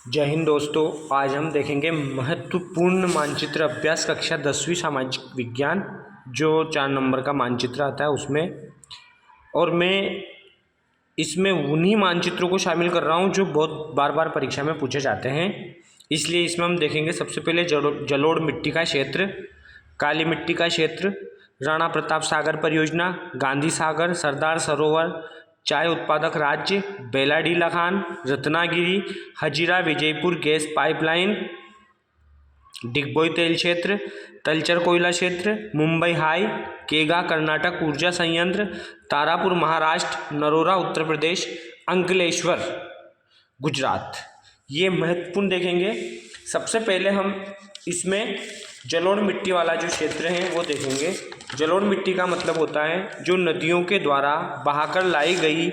जय हिंद दोस्तों। आज हम देखेंगे महत्वपूर्ण मानचित्र अभ्यास कक्षा 10वीं सामाजिक विज्ञान, जो 4 नंबर का मानचित्र आता है उसमें। और मैं इसमें उन्हीं मानचित्रों को शामिल कर रहा हूं जो बहुत बार बार परीक्षा में पूछे जाते हैं। इसलिए इसमें हम देखेंगे सबसे पहले जलोढ़ मिट्टी का क्षेत्र, काली मिट्टी का क्षेत्र, राणा प्रताप सागर परियोजना, गांधी सागर, सरदार सरोवर, चाय उत्पादक राज्य, बेलाडीला खान, रत्नागिरी, हजीरा विजयपुर गैस पाइपलाइन, डिगबोई तेल क्षेत्र, तलचर कोयला क्षेत्र, मुंबई हाई, केगा कर्नाटक ऊर्जा संयंत्र, तारापुर महाराष्ट्र, नरोरा उत्तर प्रदेश, अंकलेश्वर गुजरात। ये महत्वपूर्ण देखेंगे। सबसे पहले हम इसमें जलोढ़ मिट्टी वाला जो क्षेत्र है वो देखेंगे। जलोढ़ मिट्टी का मतलब होता है जो नदियों के द्वारा बहाकर लाई गई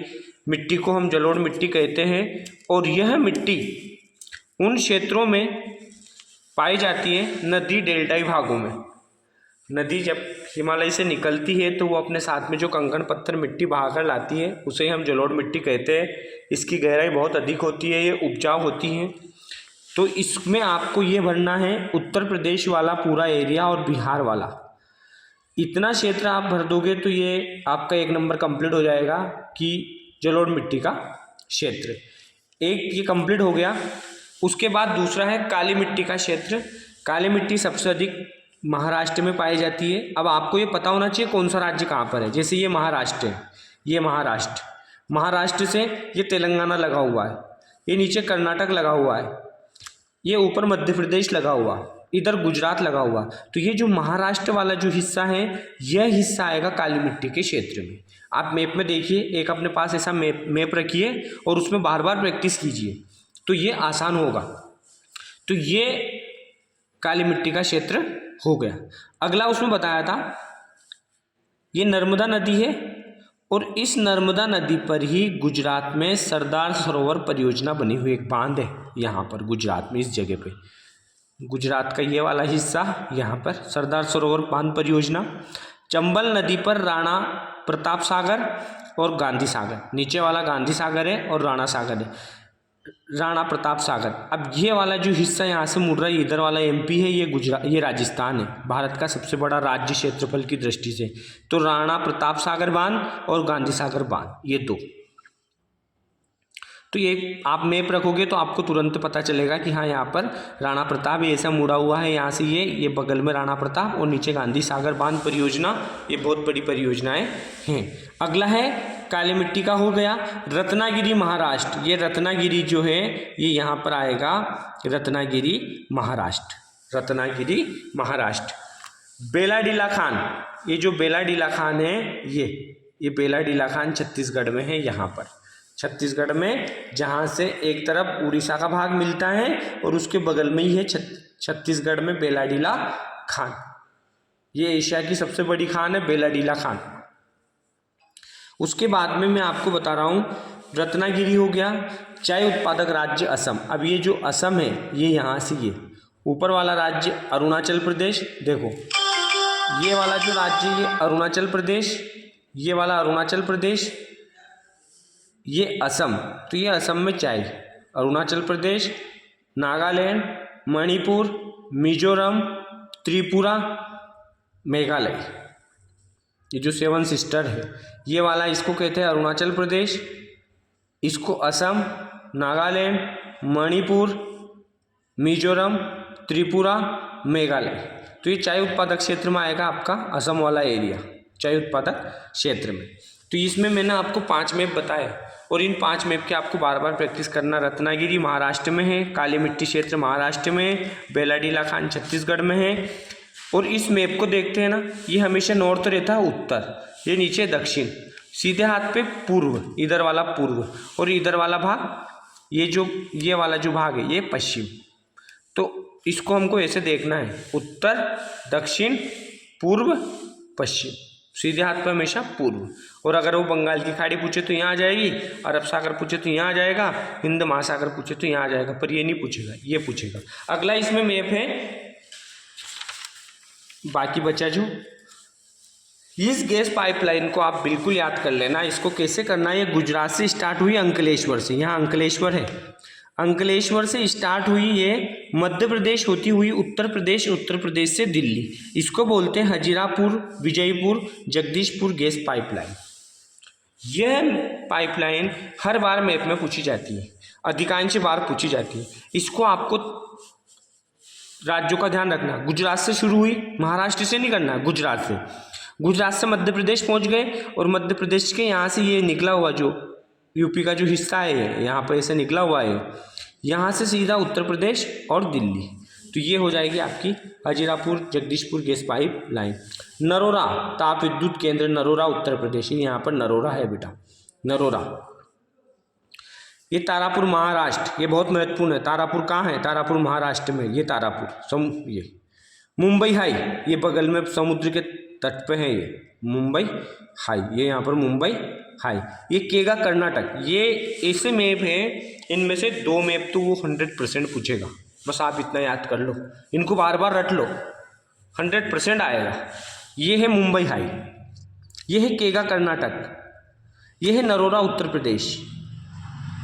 मिट्टी को हम जलोढ़ मिट्टी कहते हैं। और यह मिट्टी उन क्षेत्रों में पाई जाती है नदी डेल्टाई भागों में। नदी जब हिमालय से निकलती है तो वो अपने साथ में जो कंकड़ पत्थर मिट्टी बहाकर लाती है उसे हम जलोढ़ मिट्टी कहते हैं। इसकी गहराई बहुत अधिक होती है, ये उपजाऊ होती है। तो इसमें आपको ये भरना है उत्तर प्रदेश वाला पूरा एरिया और बिहार वाला। इतना क्षेत्र आप भर दोगे तो ये आपका 1 नंबर कंप्लीट हो जाएगा कि जलोढ़ मिट्टी का क्षेत्र। एक ये कंप्लीट हो गया। उसके बाद दूसरा है काली मिट्टी का क्षेत्र। काली मिट्टी सबसे अधिक महाराष्ट्र में पाई जाती है। अब आपको ये पता होना चाहिए कौन सा राज्य कहाँ पर है। जैसे ये महाराष्ट्र है, ये महाराष्ट्र से ये तेलंगाना लगा हुआ है, ये नीचे कर्नाटक लगा हुआ है, ये ऊपर मध्य प्रदेश लगा हुआ, इधर गुजरात लगा हुआ। तो ये जो महाराष्ट्र वाला जो हिस्सा है यह हिस्सा आएगा काली मिट्टी के क्षेत्र में। आप मैप में देखिए, एक अपने पास ऐसा मैप रखिए और उसमें बार बार प्रैक्टिस कीजिए तो ये आसान होगा। तो ये काली मिट्टी का क्षेत्र हो गया। अगला उसमें बताया था ये नर्मदा नदी है और इस नर्मदा नदी पर ही गुजरात में सरदार सरोवर परियोजना बनी हुई एक बांध है। यहाँ पर गुजरात में इस जगह पे, गुजरात का ये वाला हिस्सा, यहाँ पर सरदार सरोवर बांध परियोजना। चंबल नदी पर राणा प्रताप सागर और गांधी सागर, नीचे वाला गांधी सागर है और राणा सागर है, राणा प्रताप सागर। अब ये वाला जो हिस्सा यहाँ से मुड़ रहा है, इधर वाला एमपी है, ये गुजरात, ये राजस्थान है, भारत का सबसे बड़ा राज्य क्षेत्रफल की दृष्टि से। तो राणा प्रताप सागर बांध और गांधी सागर बांध, ये दो। तो ये आप मैप रखोगे तो आपको तुरंत पता चलेगा कि हाँ यहाँ पर राणा प्रताप ये ऐसा मुड़ा हुआ है, यहाँ से ये बगल में राणा प्रताप और नीचे गांधी सागर बांध परियोजना। ये बहुत बड़ी परियोजनाएं हैं। अगला है काली मिट्टी का हो गया रत्नागिरी महाराष्ट्र। ये रत्नागिरी जो है ये यहाँ पर आएगा, रत्नागिरी महाराष्ट्र। बेलाडीला खान, ये जो बेलाडीला खान है ये बेलाडीला खान छत्तीसगढ़ में है। यहाँ पर छत्तीसगढ़ में, जहाँ से एक तरफ उड़ीसा का भाग मिलता है और उसके बगल में ही है छत्तीसगढ़ में बेलाडीला खान। ये एशिया की सबसे बड़ी खान है बेलाडीला खान। उसके बाद में मैं आपको बता रहा हूँ रत्नागिरी हो गया, चाय उत्पादक राज्य असम। अब ये जो असम है ये यहाँ से, ये ऊपर वाला राज्य अरुणाचल प्रदेश, देखो ये वाला जो राज्य ये अरुणाचल प्रदेश, ये वाला अरुणाचल प्रदेश, ये असम। तो ये असम में चाय, अरुणाचल प्रदेश, नागालैंड, मणिपुर, मिजोरम, त्रिपुरा, मेघालय, ये जो 7 सिस्टर है ये वाला इसको कहते हैं अरुणाचल प्रदेश, इसको असम, नागालैंड, मणिपुर, मिजोरम, त्रिपुरा, मेघालय। तो ये चाय उत्पादक क्षेत्र में आएगा आपका असम वाला एरिया, चाय उत्पादक क्षेत्र में। तो इसमें मैंने आपको 5 मैप बताए और इन 5 मैप के आपको बार बार प्रैक्टिस करना। रत्नागिरी महाराष्ट्र में है, काली मिट्टी क्षेत्र महाराष्ट्र में है, बेलाडीला खान छत्तीसगढ़ में है। और इस मैप को देखते हैं ना, ये हमेशा नॉर्थ रहता है, उत्तर, ये नीचे दक्षिण, सीधे हाथ पे पूर्व, इधर वाला पूर्व, और इधर वाला भाग, ये वाला जो भाग है ये पश्चिम। तो इसको हमको ऐसे देखना है, उत्तर दक्षिण पूर्व पश्चिम, सीधे हाथ पे हमेशा पूर्व। और अगर वो बंगाल की खाड़ी पूछे तो यहाँ आ जाएगी, अरब सागर पूछे तो यहाँ आ जाएगा, हिंद महासागर पूछे तो यहाँ आ जाएगा, पर ये नहीं पूछेगा, ये पूछेगा। अगला इसमें मैप है, बाकी बचा जो इस गैस पाइपलाइन को आप बिल्कुल याद कर लेना। इसको कैसे करना है, ये गुजरात से स्टार्ट हुई अंकलेश्वर से, यहाँ अंकलेश्वर है, अंकलेश्वर से स्टार्ट हुई ये मध्य प्रदेश होती हुई उत्तर प्रदेश, उत्तर प्रदेश से दिल्ली। इसको बोलते हैं हजीरापुर, विजयपुर, जगदीशपुर गैस पाइपलाइन। यह पाइपलाइन हर बार मैप में पूछी जाती है, अधिकांश बार पूछी जाती है। इसको आपको राज्यों का ध्यान रखना, गुजरात से शुरू हुई, महाराष्ट्र से नहीं करना, गुजरात से। गुजरात से मध्य प्रदेश पहुंच गए और मध्य प्रदेश के यहाँ से ये निकला हुआ जो यूपी का जो हिस्सा है, यहाँ पर ऐसे निकला हुआ है, यहाँ से सीधा उत्तर प्रदेश और दिल्ली। तो ये हो जाएगी आपकी Hazirapur Jagdishpur gas pipeline. Narora ताप विद्युत केंद्र, नरोरा उत्तर प्रदेश, यहाँ पर नरोरा है बेटा, नरोरा। ये तारापुर महाराष्ट्र, ये बहुत महत्वपूर्ण है। तारापुर कहाँ है? तारापुर महाराष्ट्र में, ये तारापुर ये। मुंबई हाई, ये बगल में समुद्र के तट पे है, ये मुंबई हाई, ये यहाँ पर मुंबई हाई। ये केगा कर्नाटक, ये ऐसे मैप हैं, इनमें से 2 मैप तो वो 100% पूछेगा, बस आप इतना याद कर लो, इनको बार बार रट लो, 100% आएगा। ये है मुंबई हाई, ये है केगा कर्नाटक, ये है नरोरा उत्तर प्रदेश,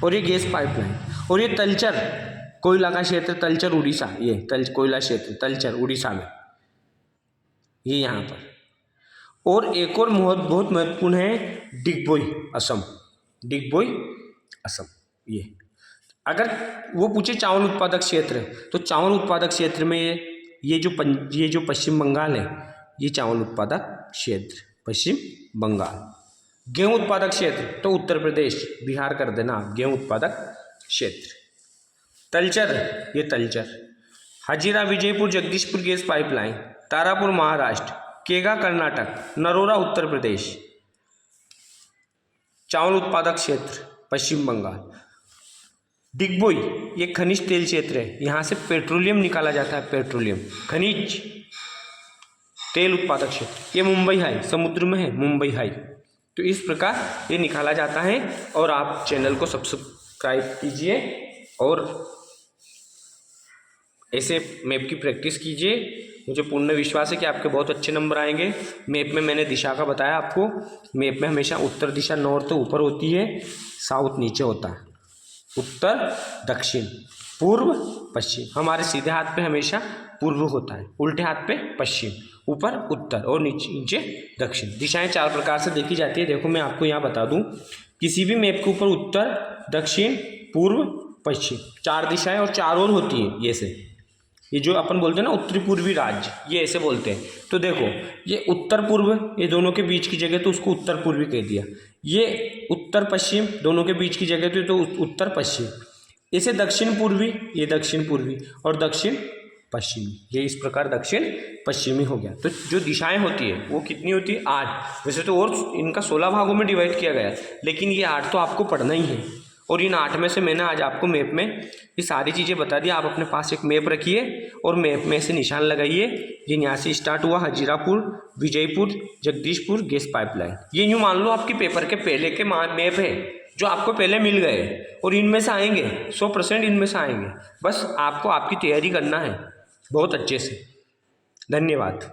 और ये गैस पाइपलाइन। और ये तलचर कोयला का क्षेत्र, तलचर उड़ीसा, ये कोयला क्षेत्र तलचर उड़ीसा में, ये यहाँ पर। और एक और बहुत महत्वपूर्ण है डिगबोई असम, डिगबोई असम। ये अगर वो पूछे चावल उत्पादक क्षेत्र, तो चावल उत्पादक क्षेत्र में ये जो पश्चिम बंगाल है, ये चावल उत्पादक क्षेत्र पश्चिम बंगाल। गेहूं उत्पादक क्षेत्र तो उत्तर प्रदेश, बिहार कर देना आप, गेहूं उत्पादक क्षेत्र। तलचर, ये तलचर। हजीरा विजयपुर जगदीशपुर गैस पाइपलाइन, तारापुर महाराष्ट्र, केगा कर्नाटक, नरोरा उत्तर प्रदेश। चावल उत्पादक क्षेत्र पश्चिम बंगाल। डिगबोई, ये खनिज तेल क्षेत्र है, यहाँ से पेट्रोलियम निकाला जाता है, पेट्रोलियम खनिज तेल उत्पादक क्षेत्र। ये मुंबई हाई, समुद्र में है मुंबई हाई। तो इस प्रकार ये निकाला जाता है। और आप चैनल को सब्सक्राइब कीजिए और ऐसे मैप की प्रैक्टिस कीजिए। मुझे पूर्ण विश्वास है कि आपके बहुत अच्छे नंबर आएंगे। मैप में मैंने दिशा का बताया आपको, मैप में हमेशा उत्तर दिशा नॉर्थ ऊपर होती है, साउथ नीचे होता है, उत्तर दक्षिण पूर्व पश्चिम। हमारे सीधे हाथ पे हमेशा पूर्व होता है, उल्टे हाथ पे पश्चिम, ऊपर उत्तर और नीचे दक्षिण। दिशाएं 4 प्रकार से देखी जाती है। देखो मैं आपको यहाँ बता दूँ, किसी भी मैप के ऊपर उत्तर, दक्षिण, पूर्व, पश्चिम 4 दिशाएं और 4 और होती हैं। ये से ये जो अपन बोलते हैं ना उत्तरी पूर्वी राज्य, ये ऐसे बोलते हैं। तो देखो ये उत्तर पूर्व, ये दोनों के बीच की जगह तो उसको उत्तर पूर्वी कह दिया। ये उत्तर पश्चिम, दोनों के बीच की जगह तो उत्तर पश्चिम। इसे दक्षिण पूर्वी, ये दक्षिण पूर्वी, और दक्षिण पश्चिमी, ये इस प्रकार दक्षिण पश्चिमी हो गया। तो जो दिशाएं होती है वो कितनी होती है? 8। वैसे तो और इनका 16 भागों में डिवाइड किया गया है, लेकिन ये 8 तो आपको पढ़ना ही है। और इन 8 में से मैंने आज आपको मैप में ये सारी चीज़ें बता दी। आप अपने पास एक मैप रखिए और मैप में से निशान लगाइए। ये यहाँ से स्टार्ट हुआ हजीरापुर, विजयपुर, जगदीशपुर गैस पाइपलाइन। ये यूँ मान लो आपके पेपर के पहले के मैप है जो आपको पहले मिल गए, और इनमें से आएंगे 100% इनमें से आएंगे। बस आपको आपकी तैयारी करना है बहुत अच्छे से। धन्यवाद।